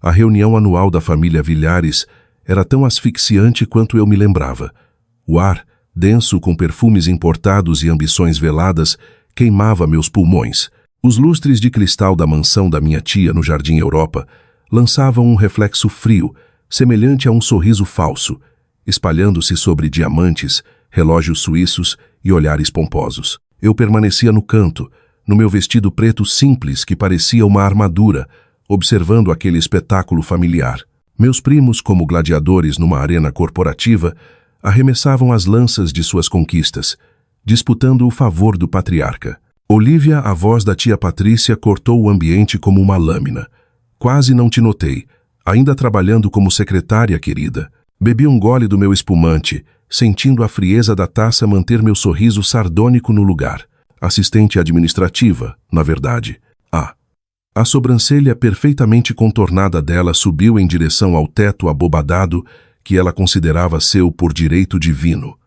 A reunião anual da família Villares era tão asfixiante quanto eu me lembrava. O ar, denso com perfumes importados e ambições veladas, queimava meus pulmões. Os lustres de cristal da mansão da minha tia no Jardim Europa lançavam um reflexo frio, semelhante a um sorriso falso, espalhando-se sobre diamantes, relógios suíços e olhares pomposos. Eu permanecia no canto, no meu vestido preto simples que parecia uma armadura, observando aquele espetáculo familiar. Meus primos, como gladiadores numa arena corporativa, arremessavam as lanças de suas conquistas, disputando o favor do patriarca. Olívia, a voz da tia Patrícia, cortou o ambiente como uma lâmina. Quase não te notei, ainda trabalhando como secretária, querida. Bebi um gole do meu espumante, sentindo a frieza da taça manter meu sorriso sardônico no lugar. Assistente administrativa, na verdade. A sobrancelha perfeitamente contornada dela subiu em direção ao teto abobadado que ela considerava seu por direito divino.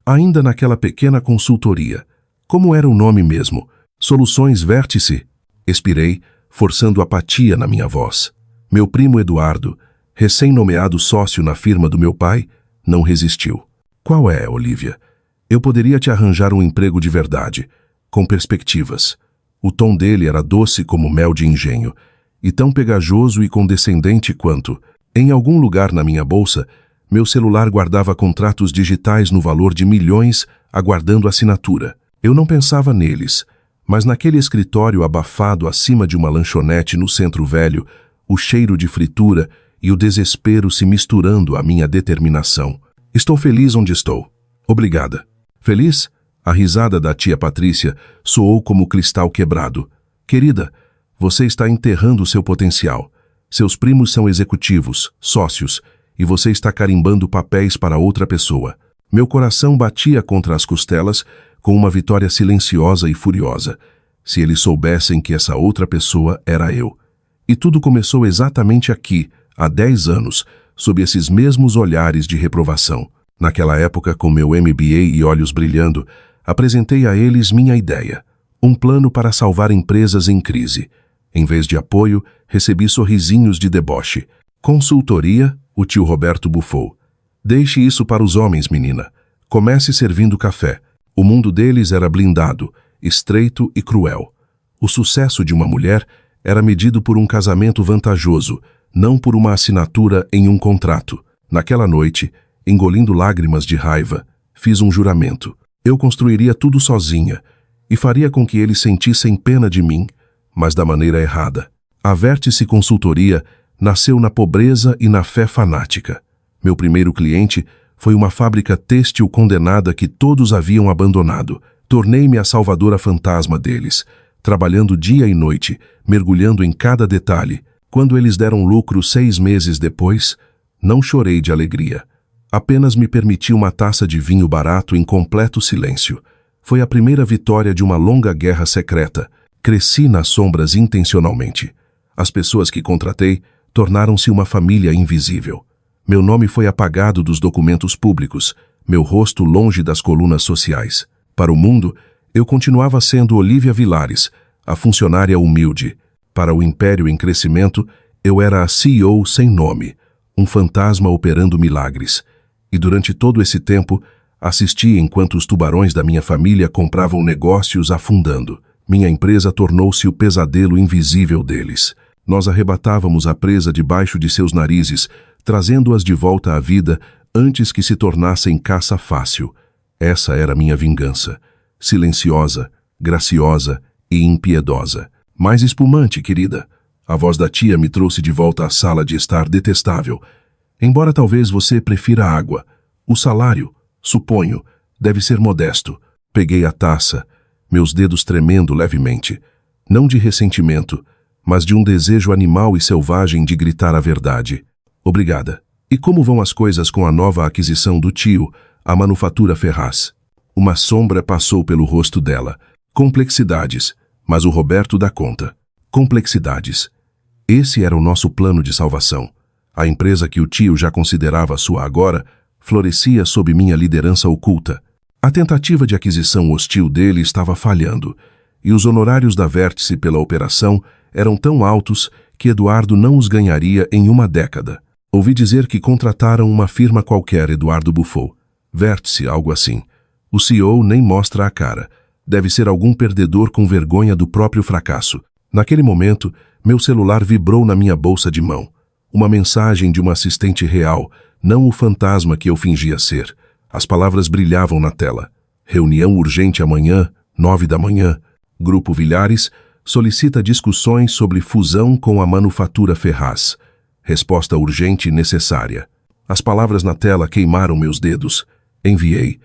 Ainda naquela pequena consultoria. Como era o nome mesmo? Soluções Vértice? Expirei, forçando apatia na minha voz. Meu primo Eduardo, recém-nomeado sócio na firma do meu pai, não resistiu. Qual é, Olívia? Eu poderia te arranjar um emprego de verdade, com perspectivas. O tom dele era doce como mel de engenho, e tão pegajoso e condescendente quanto, em algum lugar na minha bolsa, meu celular guardava contratos digitais no valor de milhões, aguardando assinatura. Eu não pensava neles, mas naquele escritório abafado acima de uma lanchonete no Centro Velho, o cheiro de fritura e o desespero se misturando à minha determinação. Estou feliz onde estou. Obrigada. Feliz? A risada da tia Patrícia soou como cristal quebrado. Querida, você está enterrando seu potencial. Seus primos são executivos, sócios, e você está carimbando papéis para outra pessoa. Meu coração batia contra as costelas com uma vitória silenciosa e furiosa. Se eles soubessem que essa outra pessoa era eu. E tudo começou exatamente aqui, há 10 anos, sob esses mesmos olhares de reprovação. Naquela época, com meu MBA e olhos brilhando, apresentei a eles minha ideia, um plano para salvar empresas em crise. Em vez de apoio, recebi sorrisinhos de deboche. Consultoria, o tio Roberto bufou. Deixe isso para os homens, menina. Comece servindo café. O mundo deles era blindado, estreito e cruel. O sucesso de uma mulher era medido por um casamento vantajoso, não por uma assinatura em um contrato. Naquela noite, engolindo lágrimas de raiva, fiz um juramento. Eu construiria tudo sozinha e faria com que eles sentissem pena de mim, mas da maneira errada. A Vértice Consultoria nasceu na pobreza e na fé fanática. Meu primeiro cliente foi uma fábrica têxtil condenada que todos haviam abandonado. Tornei-me a salvadora fantasma deles, trabalhando dia e noite, mergulhando em cada detalhe. Quando eles deram lucro 6 meses depois, não chorei de alegria. Apenas me permiti uma taça de vinho barato em completo silêncio. Foi a primeira vitória de uma longa guerra secreta. Cresci nas sombras intencionalmente. As pessoas que contratei tornaram-se uma família invisível. Meu nome foi apagado dos documentos públicos, meu rosto longe das colunas sociais. Para o mundo, eu continuava sendo Olívia Villares, a funcionária humilde. Para o império em crescimento, eu era a CEO sem nome, um fantasma operando milagres. E durante todo esse tempo, assisti enquanto os tubarões da minha família compravam negócios afundando. Minha empresa tornou-se o pesadelo invisível deles. Nós arrebatávamos a presa debaixo de seus narizes, trazendo-as de volta à vida antes que se tornassem caça fácil. Essa era minha vingança. Silenciosa, graciosa e impiedosa. Mais espumante, querida. A voz da tia me trouxe de volta à sala de estar detestável. Embora talvez você prefira água. O salário, suponho, deve ser modesto. Peguei a taça, meus dedos tremendo levemente. Não de ressentimento, mas de um desejo animal e selvagem de gritar a verdade. Obrigada. E como vão as coisas com a nova aquisição do tio, a Manufatura Ferraz? Uma sombra passou pelo rosto dela. Complexidades, mas o Roberto dá conta. Complexidades. Esse era o nosso plano de salvação. A empresa que o tio já considerava sua agora, florescia sob minha liderança oculta. A tentativa de aquisição hostil dele estava falhando, e os honorários da Vértice pela operação eram tão altos que Eduardo não os ganharia em uma década. Ouvi dizer que contrataram uma firma qualquer, Eduardo bufou. Vértice, algo assim. O CEO nem mostra a cara. Deve ser algum perdedor com vergonha do próprio fracasso. Naquele momento, meu celular vibrou na minha bolsa de mão. Uma mensagem de uma assistente real, não o fantasma que eu fingia ser. As palavras brilhavam na tela. Reunião urgente amanhã, 9 da manhã. Grupo Villares solicita discussões sobre fusão com a manufatura Ferraz. Resposta urgente e necessária. As palavras na tela queimaram meus dedos. Enviei.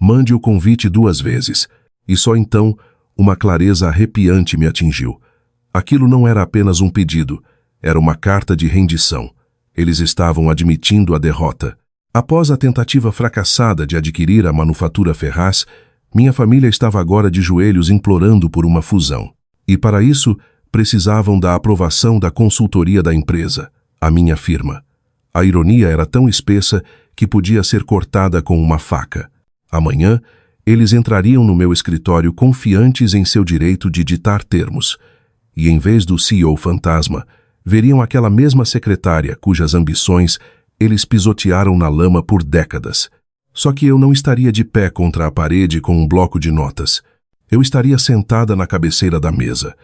Mande o convite 2 vezes. E só então, uma clareza arrepiante me atingiu. Aquilo não era apenas um pedido, era uma carta de rendição. Eles estavam admitindo a derrota. Após a tentativa fracassada de adquirir a manufatura Ferraz, minha família estava agora de joelhos implorando por uma fusão. E para isso, precisavam da aprovação da consultoria da empresa, a minha firma. A ironia era tão espessa que podia ser cortada com uma faca. Amanhã, eles entrariam no meu escritório confiantes em seu direito de ditar termos. E em vez do CEO fantasma, veriam aquela mesma secretária cujas ambições eles pisotearam na lama por décadas. Só que eu não estaria de pé contra a parede com um bloco de notas. Eu estaria sentada na cabeceira da mesa.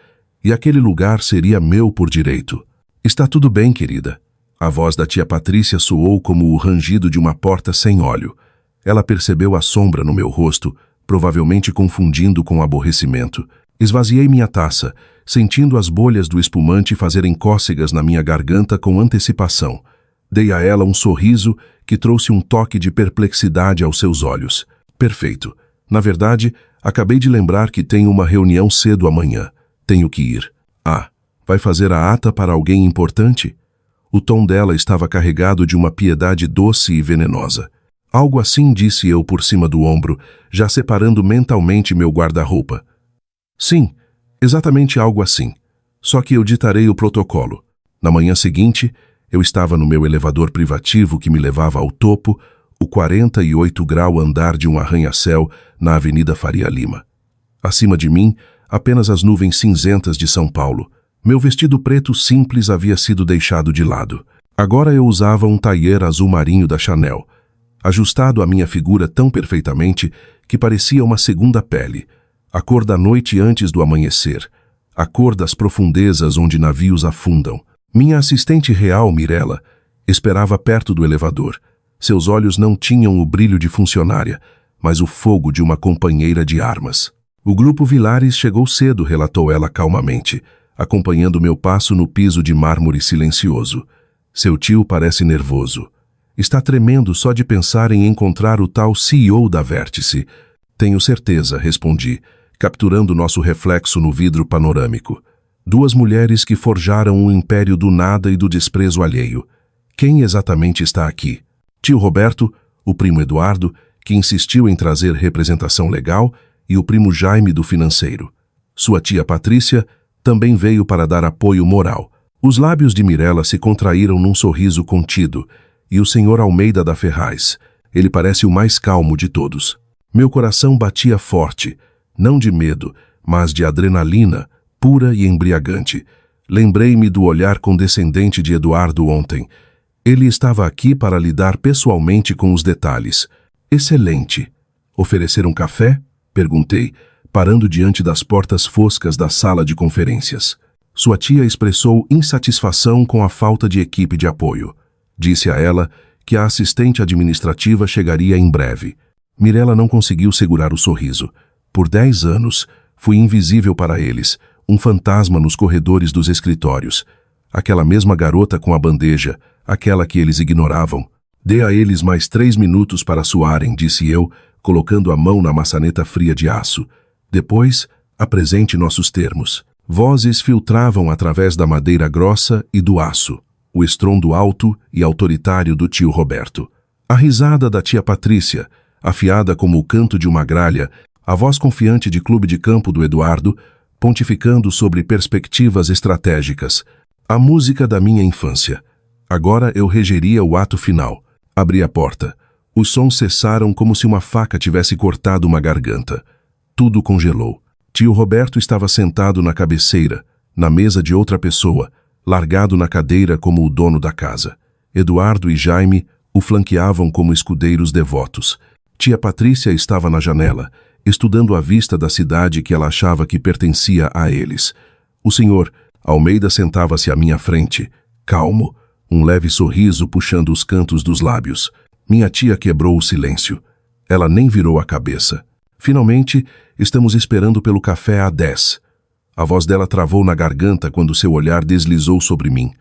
E aquele lugar seria meu por direito. Está tudo bem, querida. A voz da tia Patrícia soou como o rangido de uma porta sem óleo. Ela percebeu a sombra no meu rosto, provavelmente confundindo com aborrecimento. Esvaziei minha taça, sentindo as bolhas do espumante fazerem cócegas na minha garganta com antecipação. Dei a ela um sorriso que trouxe um toque de perplexidade aos seus olhos. Perfeito. Na verdade, acabei de lembrar que tenho uma reunião cedo amanhã. Tenho que ir. Ah, vai fazer a ata para alguém importante? O tom dela estava carregado de uma piedade doce e venenosa. Algo assim, disse eu por cima do ombro, já separando mentalmente meu guarda-roupa. Sim, exatamente algo assim. Só que eu ditarei o protocolo. Na manhã seguinte, eu estava no meu elevador privativo que me levava ao topo, o 48º andar de um arranha-céu na Avenida Faria Lima. Acima de mim, apenas as nuvens cinzentas de São Paulo. Meu vestido preto simples havia sido deixado de lado. Agora eu usava um tailleur azul marinho da Chanel, ajustado à minha figura tão perfeitamente que parecia uma segunda pele, a cor da noite antes do amanhecer, a cor das profundezas onde navios afundam. Minha assistente real, Mirella, esperava perto do elevador. Seus olhos não tinham o brilho de funcionária, mas o fogo de uma companheira de armas. O grupo Villares chegou cedo, relatou ela calmamente, acompanhando meu passo no piso de mármore silencioso. Seu tio parece nervoso. Está tremendo só de pensar em encontrar o tal CEO da Vértice. Tenho certeza, respondi, capturando nosso reflexo no vidro panorâmico. 2 mulheres que forjaram o império do nada e do desprezo alheio. Quem exatamente está aqui? Tio Roberto, o primo Eduardo, que insistiu em trazer representação legal, e o primo Jaime do financeiro. Sua tia Patrícia também veio para dar apoio moral. Os lábios de Mirella se contraíram num sorriso contido, e o senhor Almeida da Ferraz. Ele parece o mais calmo de todos. Meu coração batia forte, não de medo, mas de adrenalina, pura e embriagante. Lembrei-me do olhar condescendente de Eduardo ontem. Ele estava aqui para lidar pessoalmente com os detalhes. Excelente. Oferecer um café? Perguntei, parando diante das portas foscas da sala de conferências. Sua tia expressou insatisfação com a falta de equipe de apoio. Disse a ela que a assistente administrativa chegaria em breve. Mirella não conseguiu segurar o sorriso. Por 10 anos, fui invisível para eles, um fantasma nos corredores dos escritórios. Aquela mesma garota com a bandeja, aquela que eles ignoravam. Dê a eles mais 3 minutos para suarem, disse eu, colocando a mão na maçaneta fria de aço. Depois, apresente nossos termos. Vozes filtravam através da madeira grossa e do aço. O estrondo alto e autoritário do tio Roberto. A risada da tia Patrícia, afiada como o canto de uma gralha, a voz confiante de clube de campo do Eduardo, pontificando sobre perspectivas estratégicas. A música da minha infância. Agora eu regeria o ato final. Abri a porta. Os sons cessaram como se uma faca tivesse cortado uma garganta. Tudo congelou. Tio Roberto estava sentado na cabeceira, na mesa de outra pessoa, largado na cadeira como o dono da casa. Eduardo e Jaime o flanqueavam como escudeiros devotos. Tia Patrícia estava na janela, estudando a vista da cidade que ela achava que pertencia a eles. O senhor Almeida sentava-se à minha frente, calmo, um leve sorriso puxando os cantos dos lábios. Minha tia quebrou o silêncio. Ela nem virou a cabeça. Finalmente, estamos esperando pelo café às 10. A voz dela travou na garganta quando seu olhar deslizou sobre mim.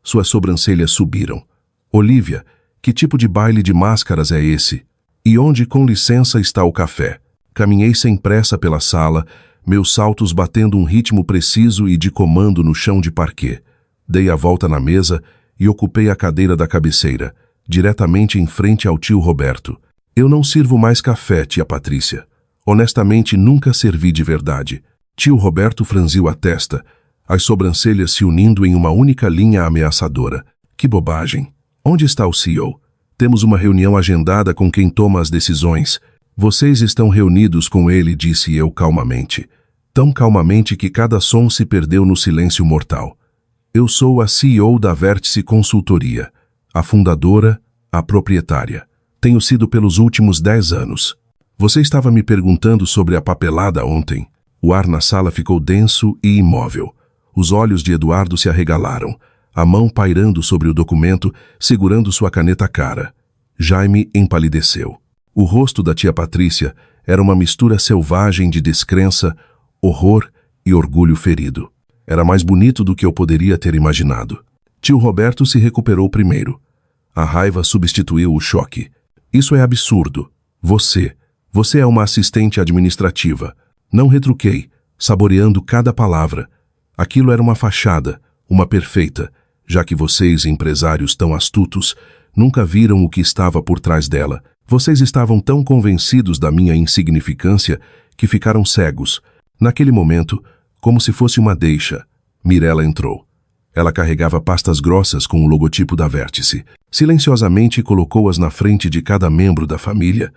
Suas sobrancelhas subiram. Olívia, que tipo de baile de máscaras é esse? E onde, com licença, está o café? Caminhei sem pressa pela sala, meus saltos batendo um ritmo preciso e de comando no chão de parquet. Dei a volta na mesa e ocupei a cadeira da cabeceira, diretamente em frente ao tio Roberto. Eu não sirvo mais café, tia Patrícia. Honestamente, nunca servi de verdade. Tio Roberto franziu a testa, as sobrancelhas se unindo em uma única linha ameaçadora. Que bobagem. Onde está o CEO? Temos uma reunião agendada com quem toma as decisões. Vocês estão reunidos com ele, disse eu calmamente. Tão calmamente que cada som se perdeu no silêncio mortal. Eu sou a CEO da Vértice Consultoria, a fundadora, a proprietária. Tenho sido pelos últimos 10 anos. Você estava me perguntando sobre a papelada ontem. O ar na sala ficou denso e imóvel. Os olhos de Eduardo se arregalaram, a mão pairando sobre o documento, segurando sua caneta cara. Jaime empalideceu. O rosto da tia Patrícia era uma mistura selvagem de descrença, horror e orgulho ferido. Era mais bonito do que eu poderia ter imaginado. Tio Roberto se recuperou primeiro. A raiva substituiu o choque. Isso é absurdo. Você é uma assistente administrativa. Não retruquei, saboreando cada palavra. Aquilo era uma fachada, uma perfeita, já que vocês, empresários tão astutos, nunca viram o que estava por trás dela. Vocês estavam tão convencidos da minha insignificância que ficaram cegos. Naquele momento, como se fosse uma deixa, Mirella entrou. Ela carregava pastas grossas com o logotipo da Vértice. Silenciosamente colocou-as na frente de cada membro da família.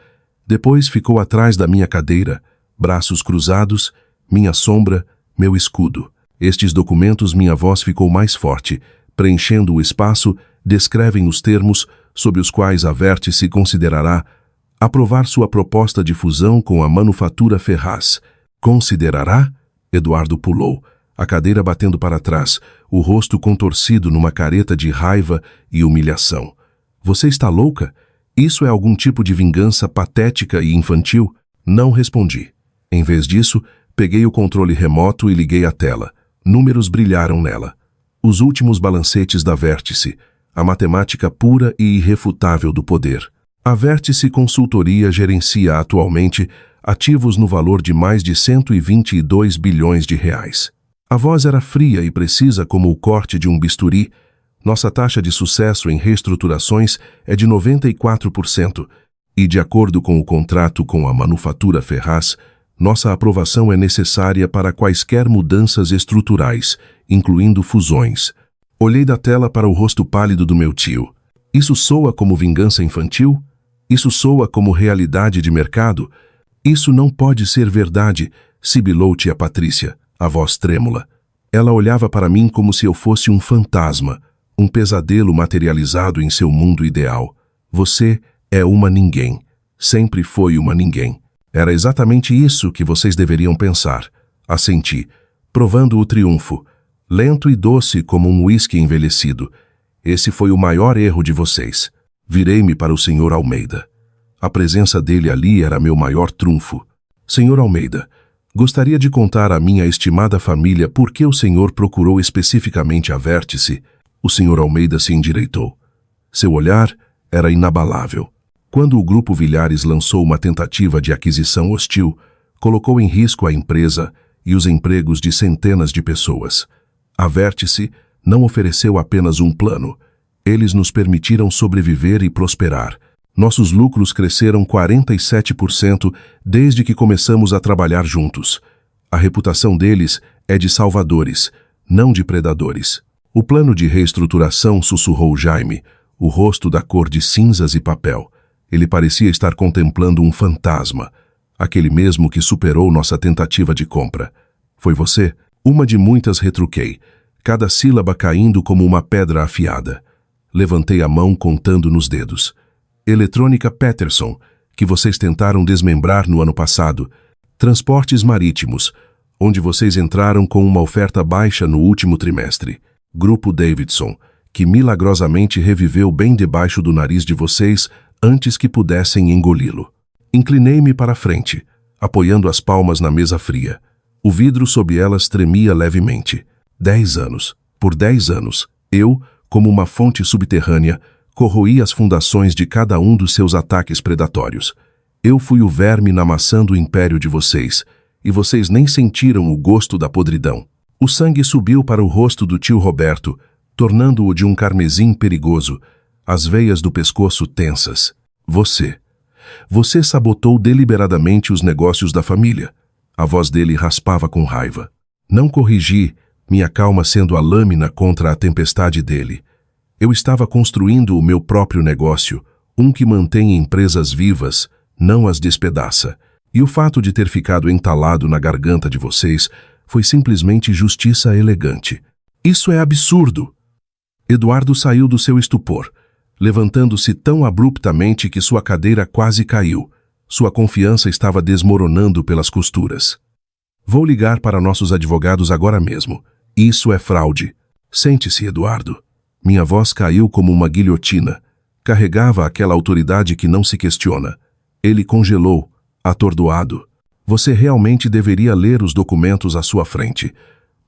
Depois ficou atrás da minha cadeira, braços cruzados, minha sombra, meu escudo. Estes documentos, minha voz ficou mais forte, preenchendo o espaço, descrevem os termos sob os quais a Vértice considerará aprovar sua proposta de fusão com a Manufatura Ferraz. Considerará? Eduardo pulou, a cadeira batendo para trás, o rosto contorcido numa careta de raiva e humilhação. Você está louca? Isso é algum tipo de vingança patética e infantil? Não respondi. Em vez disso, peguei o controle remoto e liguei a tela. Números brilharam nela. Os últimos balancetes da Vértice, a matemática pura e irrefutável do poder. A Vértice Consultoria gerencia atualmente ativos no valor de mais de 122 bilhões de reais. A voz era fria e precisa como o corte de um bisturi. Nossa taxa de sucesso em reestruturações é de 94% e, de acordo com o contrato com a Manufatura Ferraz, nossa aprovação é necessária para quaisquer mudanças estruturais, incluindo fusões. Olhei da tela para o rosto pálido do meu tio. Isso soa como vingança infantil? Isso soa como realidade de mercado? Isso não pode ser verdade, sibilou tia Patrícia, a voz trêmula. Ela olhava para mim como se eu fosse um fantasma, um pesadelo materializado em seu mundo ideal. Você é uma ninguém. Sempre foi uma ninguém. Era exatamente isso que vocês deveriam pensar. Assenti, provando o triunfo, lento e doce como um uísque envelhecido. Esse foi o maior erro de vocês. Virei-me para o Sr. Almeida. A presença dele ali era meu maior trunfo. Sr. Almeida, gostaria de contar à minha estimada família por que o senhor procurou especificamente a Vértice. O Sr. Almeida se endireitou. Seu olhar era inabalável. Quando o Grupo Villares lançou uma tentativa de aquisição hostil, colocou em risco a empresa e os empregos de centenas de pessoas. A Vértice não ofereceu apenas um plano. Eles nos permitiram sobreviver e prosperar. Nossos lucros cresceram 47% desde que começamos a trabalhar juntos. A reputação deles é de salvadores, não de predadores. O plano de reestruturação, sussurrou Jaime, o rosto da cor de cinzas e papel. Ele parecia estar contemplando um fantasma, aquele mesmo que superou nossa tentativa de compra. Foi você? Uma de muitas, retruquei. cada sílaba caindo como uma pedra afiada. Levantei a mão contando nos dedos. Eletrônica Peterson, que vocês tentaram desmembrar no ano passado. Transportes marítimos, onde vocês entraram com uma oferta baixa no último trimestre. Grupo Davidson, que milagrosamente reviveu bem debaixo do nariz de vocês antes que pudessem engoli-lo. Inclinei-me para a frente, apoiando as palmas na mesa fria. O vidro sob elas tremia levemente. 10 anos. Por 10 anos, eu, como uma fonte subterrânea, corroí as fundações de cada um dos seus ataques predatórios. Eu fui o verme na maçã do império de vocês, e vocês nem sentiram o gosto da podridão. O sangue subiu para o rosto do tio Roberto, tornando-o de um carmesim perigoso, as veias do pescoço tensas. Você sabotou deliberadamente os negócios da família. A voz dele raspava com raiva. Não corrigi, minha calma sendo a lâmina contra a tempestade dele. Eu estava construindo o meu próprio negócio, um que mantém empresas vivas, não as despedaça. E o fato de ter ficado entalado na garganta de vocês foi simplesmente justiça elegante. Isso é absurdo! Eduardo saiu do seu estupor, levantando-se tão abruptamente que sua cadeira quase caiu. Sua confiança estava desmoronando pelas costuras. Vou ligar para nossos advogados agora mesmo. Isso é fraude. Sente-se, Eduardo. Minha voz caiu como uma guilhotina. Carregava aquela autoridade que não se questiona. Ele congelou, atordoado. Você realmente deveria ler os documentos à sua frente.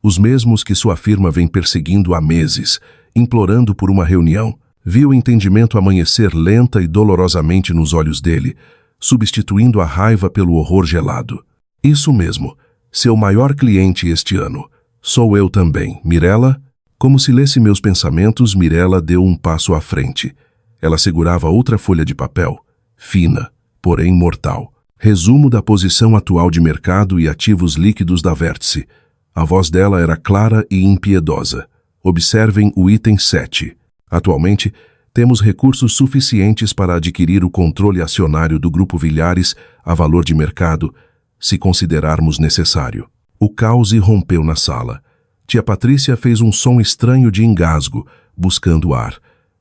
Os mesmos que sua firma vem perseguindo há meses, implorando por uma reunião. Vi o entendimento amanhecer lenta e dolorosamente nos olhos dele, substituindo a raiva pelo horror gelado. Isso mesmo, seu maior cliente este ano. Sou eu também, Mirella? Como se lesse meus pensamentos, Mirella deu um passo à frente. Ela segurava outra folha de papel, fina, porém mortal. Resumo da posição atual de mercado e ativos líquidos da Vértice. A voz dela era clara e impiedosa. Observem o item 7. Atualmente, temos recursos suficientes para adquirir o controle acionário do Grupo Villares a valor de mercado, se considerarmos necessário. O caos irrompeu na sala. Tia Patrícia fez um som estranho de engasgo, buscando ar.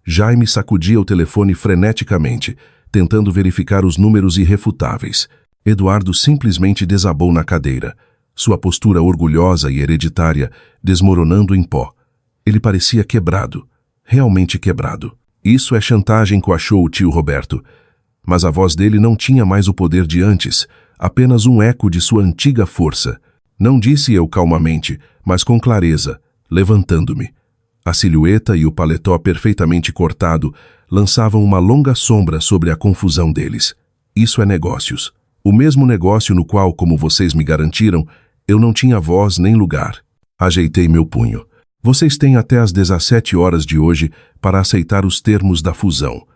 Jaime sacudia o telefone freneticamente, tentando verificar os números irrefutáveis. Eduardo simplesmente desabou na cadeira, sua postura orgulhosa e hereditária desmoronando em pó. Ele parecia quebrado, realmente quebrado. Isso é chantagem, coachou o tio Roberto. Mas a voz dele não tinha mais o poder de antes, apenas um eco de sua antiga força. Não disse eu calmamente, mas com clareza, levantando-me. A silhueta e o paletó perfeitamente cortado lançavam uma longa sombra sobre a confusão deles. Isso é negócios. O mesmo negócio no qual, como vocês me garantiram, eu não tinha voz nem lugar. Ajeitei meu punho. Vocês têm até às 17 horas de hoje para aceitar os termos da fusão.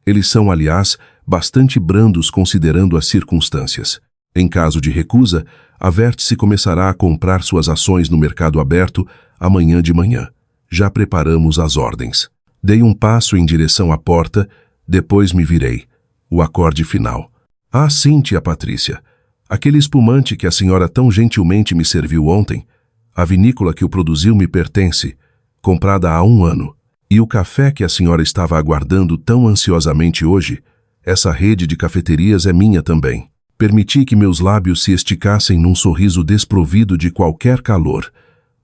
Eles são, aliás, bastante brandos considerando as circunstâncias. Em caso de recusa, a Vértice começará a comprar suas ações no mercado aberto amanhã de manhã. Já preparamos as ordens. Dei um passo em direção à porta, depois me virei. O acorde final. Ah, sim, tia Patrícia. Aquele espumante que a senhora tão gentilmente me serviu ontem, a vinícola que o produziu me pertence, comprada há 1 ano. E o café que a senhora estava aguardando tão ansiosamente hoje, essa rede de cafeterias é minha também. Permiti que meus lábios se esticassem num sorriso desprovido de qualquer calor.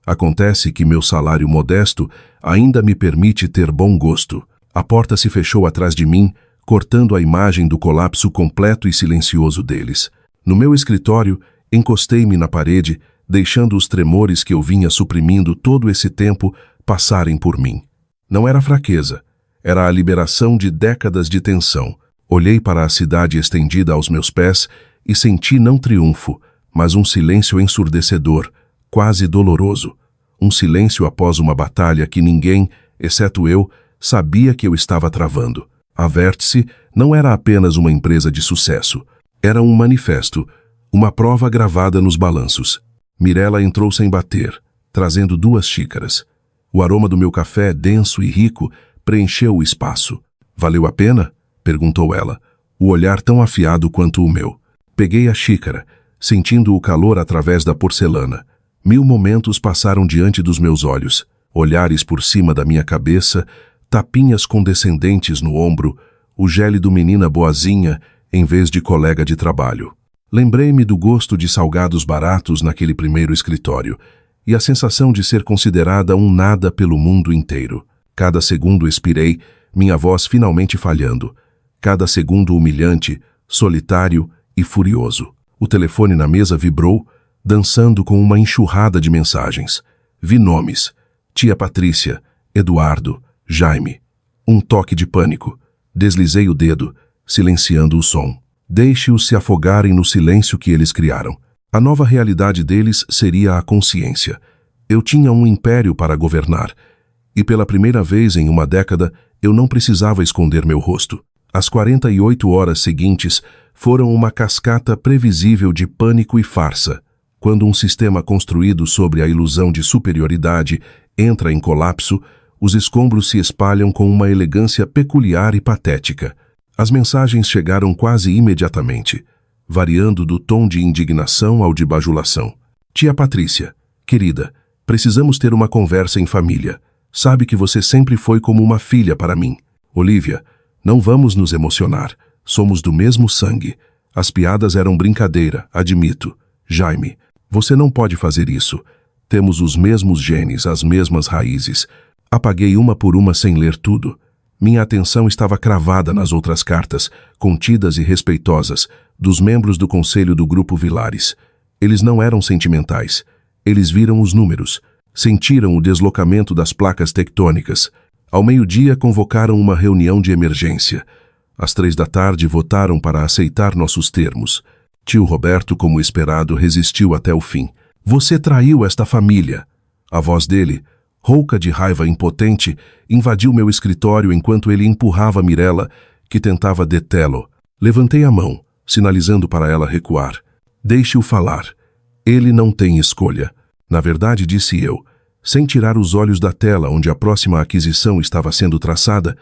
Acontece que meu salário modesto ainda me permite ter bom gosto. A porta se fechou atrás de mim, cortando a imagem do colapso completo e silencioso deles. No meu escritório, encostei-me na parede, deixando os tremores que eu vinha suprimindo todo esse tempo passarem por mim. Não era fraqueza, era a liberação de décadas de tensão. Olhei para a cidade estendida aos meus pés e senti não triunfo, mas um silêncio ensurdecedor, quase doloroso. Um silêncio após uma batalha que ninguém, exceto eu, sabia que eu estava travando. A Vértice não era apenas uma empresa de sucesso. Era um manifesto, uma prova gravada nos balanços. Mirella entrou sem bater, trazendo 2 xícaras. O aroma do meu café, denso e rico, preencheu o espaço. Valeu a pena? Perguntou ela, o olhar tão afiado quanto o meu. Peguei a xícara, sentindo o calor através da porcelana. 1000 momentos passaram diante dos meus olhos. Olhares por cima da minha cabeça, tapinhas condescendentes no ombro, o gélido menina boazinha em vez de colega de trabalho. Lembrei-me do gosto de salgados baratos naquele primeiro escritório e a sensação de ser considerada um nada pelo mundo inteiro. Cada segundo expirei, minha voz finalmente falhando. Cada segundo humilhante, solitário e furioso. O telefone na mesa vibrou, dançando com uma enxurrada de mensagens. Vi nomes: Tia Patrícia, Eduardo, Jaime. Um toque de pânico. Deslizei o dedo, silenciando o som. Deixe-os se afogarem no silêncio que eles criaram. A nova realidade deles seria a consciência. Eu tinha um império para governar, e pela primeira vez em uma década eu não precisava esconder meu rosto. As 48 horas seguintes foram uma cascata previsível de pânico e farsa. Quando um sistema construído sobre a ilusão de superioridade entra em colapso, os escombros se espalham com uma elegância peculiar e patética. As mensagens chegaram quase imediatamente, variando do tom de indignação ao de bajulação. Tia Patrícia, querida, precisamos ter uma conversa em família. Sabe que você sempre foi como uma filha para mim. Olivia, não vamos nos emocionar. Somos do mesmo sangue. As piadas eram brincadeira, admito. Jaime, você não pode fazer isso. Temos os mesmos genes, as mesmas raízes. Apaguei uma por uma sem ler tudo. Minha atenção estava cravada nas outras cartas, contidas e respeitosas, dos membros do conselho do Grupo Vilares. Eles não eram sentimentais. Eles viram os números. Sentiram o deslocamento das placas tectônicas. Ao meio-dia, convocaram uma reunião de emergência. Às 15h votaram para aceitar nossos termos. Tio Roberto, como esperado, resistiu até o fim. Você traiu esta família. A voz dele, rouca de raiva impotente, invadiu meu escritório enquanto ele empurrava Mirella, que tentava detê-lo. Levantei a mão, sinalizando para ela recuar. Deixe-o falar. Ele não tem escolha. Na verdade, disse eu, sem tirar os olhos da tela onde a próxima aquisição estava sendo traçada,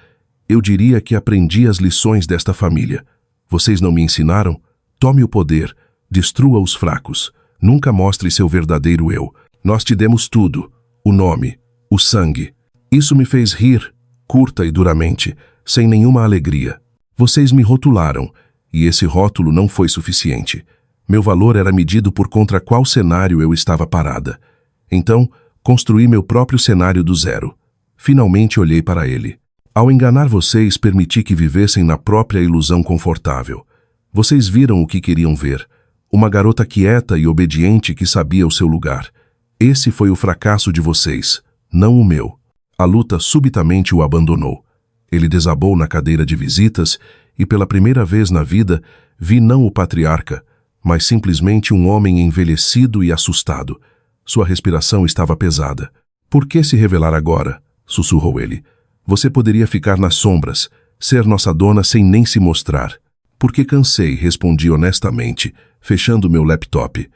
eu diria que aprendi as lições desta família. Vocês não me ensinaram? Tome o poder, destrua os fracos, nunca mostre seu verdadeiro eu. Nós te demos tudo, o nome, o sangue. Isso me fez rir, curta e duramente, sem nenhuma alegria. Vocês me rotularam, e esse rótulo não foi suficiente. Meu valor era medido por contra qual cenário eu estava parada. Então, construí meu próprio cenário do zero. Finalmente olhei para ele. Ao enganar vocês, permiti que vivessem na própria ilusão confortável. Vocês viram o que queriam ver. Uma garota quieta e obediente que sabia o seu lugar. Esse foi o fracasso de vocês, não o meu. A luta subitamente o abandonou. Ele desabou na cadeira de visitas e, pela primeira vez na vida, vi não o patriarca, mas simplesmente um homem envelhecido e assustado. Sua respiração estava pesada. Por que se revelar agora? Sussurrou ele. Você poderia ficar nas sombras, ser nossa dona sem nem se mostrar. Porque cansei, respondi honestamente, fechando meu laptop.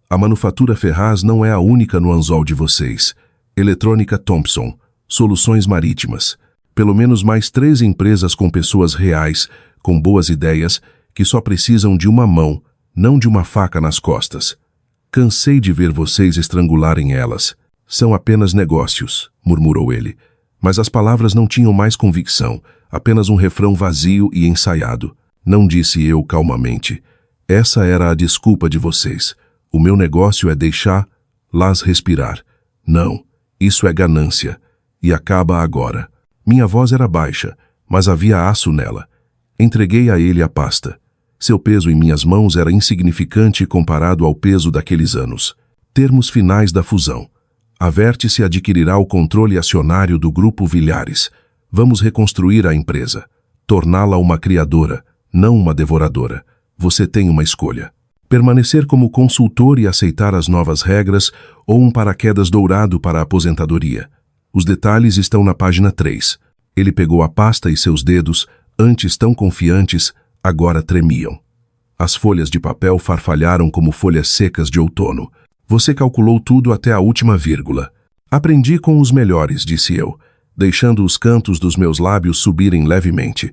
A manufatura Ferraz não é a única no anzol de vocês. Eletrônica Thompson, Soluções Marítimas. Pelo menos mais 3 empresas com pessoas reais, com boas ideias, que só precisam de uma mão, não de uma faca nas costas. Cansei de ver vocês estrangularem elas. São apenas negócios, murmurou ele. Mas as palavras não tinham mais convicção, apenas um refrão vazio e ensaiado. Não disse eu calmamente. Essa era a desculpa de vocês. O meu negócio é deixá-las respirar. Não, isso é ganância. E acaba agora. Minha voz era baixa, mas havia aço nela. Entreguei a ele a pasta. Seu peso em minhas mãos era insignificante comparado ao peso daqueles anos. Termos finais da fusão. A Vértice adquirirá o controle acionário do Grupo Vilares. Vamos reconstruir a empresa. Torná-la uma criadora, não uma devoradora. Você tem uma escolha. Permanecer como consultor e aceitar as novas regras ou um paraquedas dourado para a aposentadoria. Os detalhes estão na página 3. Ele pegou a pasta e seus dedos, antes tão confiantes, agora tremiam. As folhas de papel farfalharam como folhas secas de outono. Você calculou tudo até a última vírgula. Aprendi com os melhores, disse eu, deixando os cantos dos meus lábios subirem levemente.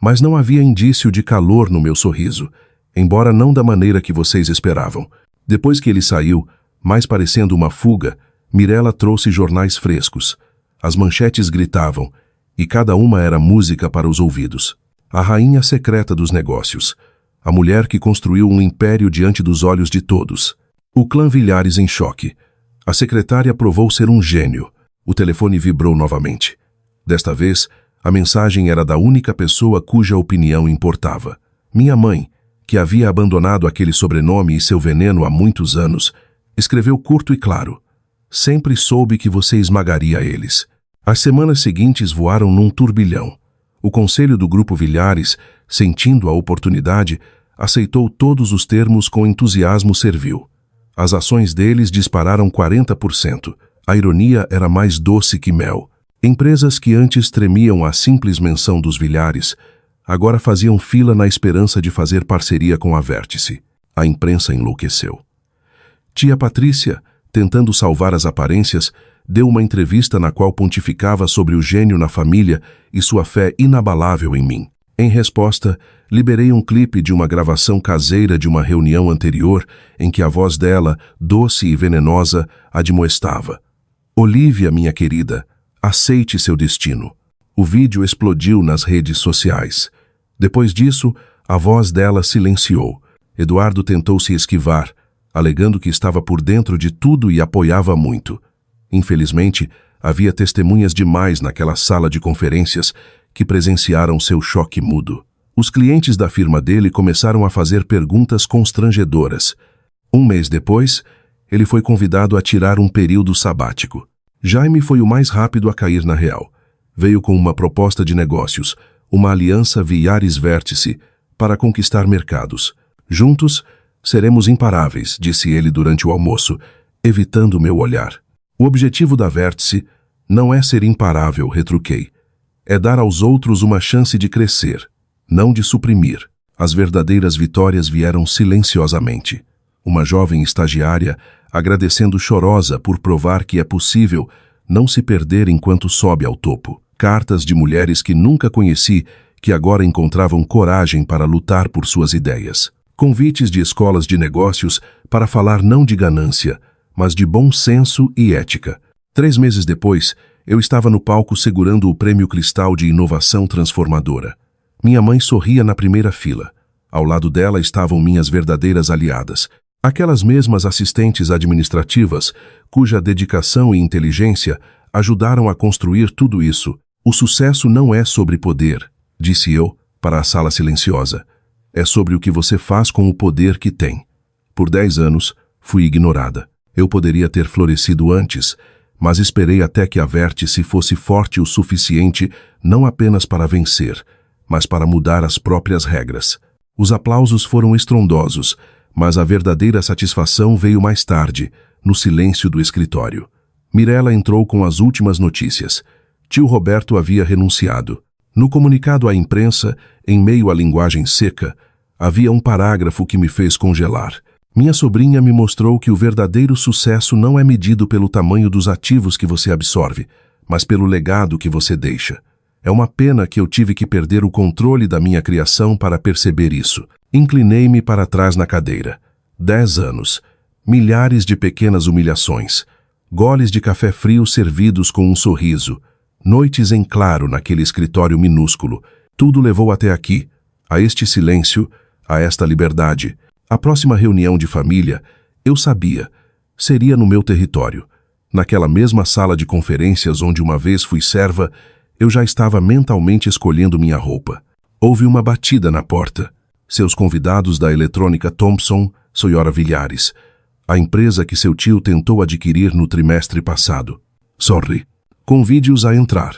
Mas não havia indício de calor no meu sorriso, embora não da maneira que vocês esperavam. Depois que ele saiu, mais parecendo uma fuga, Mirella trouxe jornais frescos. As manchetes gritavam, e cada uma era música para os ouvidos. A rainha secreta dos negócios. A mulher que construiu um império diante dos olhos de todos. O clã Villares em choque. A secretária provou ser um gênio. O telefone vibrou novamente. Desta vez, a mensagem era da única pessoa cuja opinião importava. Minha mãe, que havia abandonado aquele sobrenome e seu veneno há muitos anos, escreveu curto e claro: sempre soube que você esmagaria eles. As semanas seguintes voaram num turbilhão. O conselho do Grupo Villares, sentindo a oportunidade, aceitou todos os termos com entusiasmo servil. As ações deles dispararam 40%. A ironia era mais doce que mel. Empresas que antes tremiam à simples menção dos Villares, agora faziam fila na esperança de fazer parceria com a Vértice. A imprensa enlouqueceu. Tia Patrícia, tentando salvar as aparências, deu uma entrevista na qual pontificava sobre o gênio na família e sua fé inabalável em mim. Em resposta, liberei um clipe de uma gravação caseira de uma reunião anterior em que a voz dela, doce e venenosa, admoestava: Olívia, minha querida, aceite seu destino. O vídeo explodiu nas redes sociais. Depois disso, a voz dela silenciou. Eduardo tentou se esquivar, alegando que estava por dentro de tudo e apoiava muito. Infelizmente, havia testemunhas demais naquela sala de conferências que presenciaram seu choque mudo. Os clientes da firma dele começaram a fazer perguntas constrangedoras. Um mês depois, ele foi convidado a tirar um período sabático. Jaime foi o mais rápido a cair na real. Veio com uma proposta de negócios, uma aliança Villares-Vértice, para conquistar mercados. Juntos, seremos imparáveis, disse ele durante o almoço, evitando meu olhar. O objetivo da Vértice não é ser imparável, retruquei. É dar aos outros uma chance de crescer, não de suprimir. As verdadeiras vitórias vieram silenciosamente. Uma jovem estagiária agradecendo chorosa por provar que é possível não se perder enquanto sobe ao topo. Cartas de mulheres que nunca conheci, que agora encontravam coragem para lutar por suas ideias. Convites de escolas de negócios para falar não de ganância, mas de bom senso e ética. 3 meses depois, eu estava no palco segurando o Prêmio Cristal de Inovação Transformadora. Minha mãe sorria na primeira fila. Ao lado dela estavam minhas verdadeiras aliadas, aquelas mesmas assistentes administrativas, cuja dedicação e inteligência ajudaram a construir tudo isso. O sucesso não é sobre poder, disse eu para a sala silenciosa. É sobre o que você faz com o poder que tem. Por 10 anos, fui ignorada. Eu poderia ter florescido antes, mas esperei até que a Vértice fosse forte o suficiente não apenas para vencer, mas para mudar as próprias regras. Os aplausos foram estrondosos, mas a verdadeira satisfação veio mais tarde, no silêncio do escritório. Mirella entrou com as últimas notícias. Tio Roberto havia renunciado. No comunicado à imprensa, em meio à linguagem seca, havia um parágrafo que me fez congelar. Minha sobrinha me mostrou que o verdadeiro sucesso não é medido pelo tamanho dos ativos que você absorve, mas pelo legado que você deixa. É uma pena que eu tive que perder o controle da minha criação para perceber isso. Inclinei-me para trás na cadeira. 10 anos. Milhares de pequenas humilhações. Goles de café frio servidos com um sorriso. Noites em claro naquele escritório minúsculo. Tudo levou até aqui, a este silêncio, a esta liberdade. A próxima reunião de família, eu sabia, seria no meu território. Naquela mesma sala de conferências onde uma vez fui serva, eu já estava mentalmente escolhendo minha roupa. Houve uma batida na porta. Seus convidados da eletrônica Thomson, Sra. Villares, a empresa que seu tio tentou adquirir no trimestre passado. Sorri. Convide-os a entrar.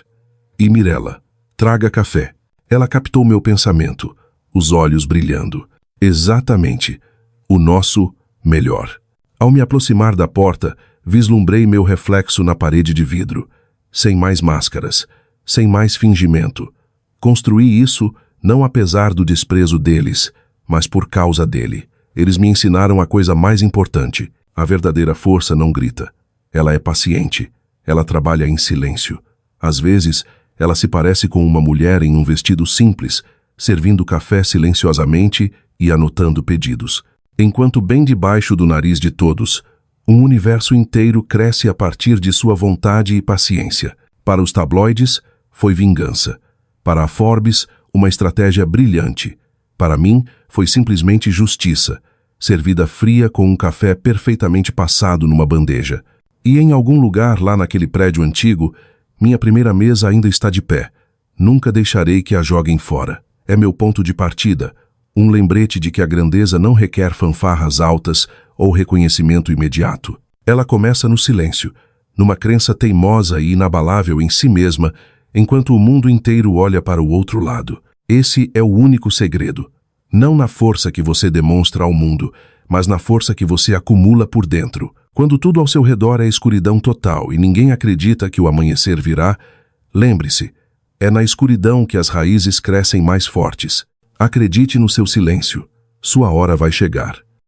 E Mirella, traga café. Ela captou meu pensamento, os olhos brilhando. Exatamente, o nosso melhor. Ao me aproximar da porta, vislumbrei meu reflexo na parede de vidro. Sem mais máscaras, sem mais fingimento. Construí isso não apesar do desprezo deles, mas por causa dele. Eles me ensinaram a coisa mais importante. A verdadeira força não grita. Ela é paciente. Ela trabalha em silêncio. Às vezes, ela se parece com uma mulher em um vestido simples, servindo café silenciosamente e anotando pedidos. Enquanto bem debaixo do nariz de todos, Um universo inteiro cresce a partir de sua vontade e paciência. Para os tabloides, foi vingança. Para a Forbes, uma estratégia brilhante. Para mim, foi simplesmente justiça, servida fria com um café perfeitamente passado numa bandeja. E em algum lugar lá naquele prédio antigo, minha primeira mesa ainda está de pé. Nunca deixarei que a joguem fora. É meu ponto de partida, um lembrete de que a grandeza não requer fanfarras altas ou reconhecimento imediato. Ela começa no silêncio, numa crença teimosa e inabalável em si mesma, enquanto o mundo inteiro olha para o outro lado. Esse é o único segredo. Não na força que você demonstra ao mundo, mas na força que você acumula por dentro. Quando tudo ao seu redor é escuridão total e ninguém acredita que o amanhecer virá, lembre-se, é na escuridão que as raízes crescem mais fortes. Acredite no seu silêncio. Sua hora vai chegar.